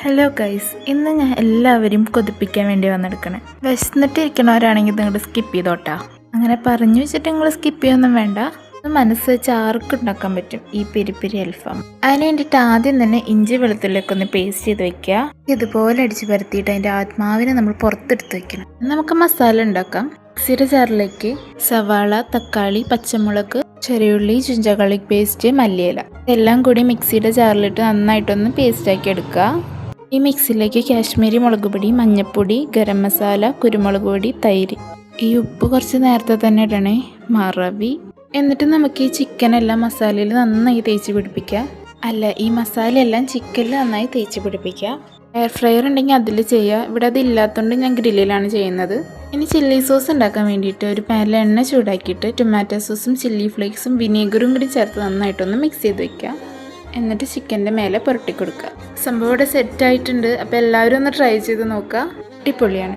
Hello guys, ഇന്ന് ഞാൻ എല്ലാവരെയും കൊതിപ്പിക്കാൻ വേണ്ടി വന്നെടുക്കണേ. വിശന്നിട്ടിരിക്കണവരാണെങ്കിൽ നിങ്ങൾ സ്കിപ്പ് ചെയ്തോട്ടാ. അങ്ങനെ പറഞ്ഞു വെച്ചിട്ട് നിങ്ങൾ സ്കിപ്പ് ചെയ്യൊന്നും വേണ്ട. മനസ്സ് വെച്ച് ആർക്കും ഉണ്ടാക്കാൻ പറ്റും ഈ പെരി അൽഫാം. അതിന് വേണ്ടിയിട്ട് ആദ്യം തന്നെ ഇഞ്ചി വെളുത്തുള്ളിയൊക്കെ ഒന്ന് പേസ്റ്റ് ചെയ്ത് വെക്കുക. ഇതുപോലെ അടിച്ച് പരത്തിയിട്ട് അതിൻ്റെ ആത്മാവിനെ നമ്മൾ പുറത്തെടുത്ത് വെക്കണം. നമുക്ക് മസാല ഉണ്ടാക്കാം. മിക്സിയുടെ ജാറിലേക്ക് സവാള, തക്കാളി, പച്ചമുളക്, ചെറിയുള്ളി, ജിഞ്ചർ ഗാർലിക് പേസ്റ്റ്, മല്ലിയില എല്ലാം കൂടി മിക്സിയുടെ ജാറിലിട്ട് നന്നായിട്ടൊന്ന് പേസ്റ്റാക്കി എടുക്കുക. ഈ മിക്സിയിലേക്ക് കാശ്മീരി മുളക് പൊടി, മഞ്ഞൾപ്പൊടി, ഗരം മസാല, കുരുമുളക് പൊടി, തൈര്, ഈ ഉപ്പ് കുറച്ച് നേരത്തെ തന്നെ ഇടണേ, മറവി. എന്നിട്ട് നമുക്ക് ഈ ചിക്കനെല്ലാം മസാലയിൽ നന്നായി തേച്ച് പിടിപ്പിക്കുക. ഈ മസാലയെല്ലാം ചിക്കനിൽ നന്നായി തേച്ച് പിടിപ്പിക്കുക. എയർ ഫ്രയർ ഉണ്ടെങ്കിൽ അതിൽ ചെയ്യുക. ഇവിടെ അതില്ലാത്തതുകൊണ്ട് ഞാൻ ഗ്രില്ലിലാണ് ചെയ്യുന്നത്. ഇനി ചില്ലി സോസ് ഉണ്ടാക്കാൻ വേണ്ടിയിട്ട് ഒരു പാനിൽ എണ്ണ ചൂടാക്കിയിട്ട് ടൊമാറ്റോ സോസും ചില്ലി ഫ്ലേക്സും വിനീഗറും കൂടി ചേർത്ത് നന്നായിട്ടൊന്ന് മിക്സ് ചെയ്ത് വെക്കുക. എന്നിട്ട് ചിക്കൻ്റെ മേലെ പുരട്ടി കൊടുക്കുക. സംഭവം ഇവിടെ സെറ്റായിട്ടുണ്ട്. അപ്പോൾ എല്ലാവരും ഒന്ന് ട്രൈ ചെയ്ത് നോക്കുക. അടിപൊളിയാണ്.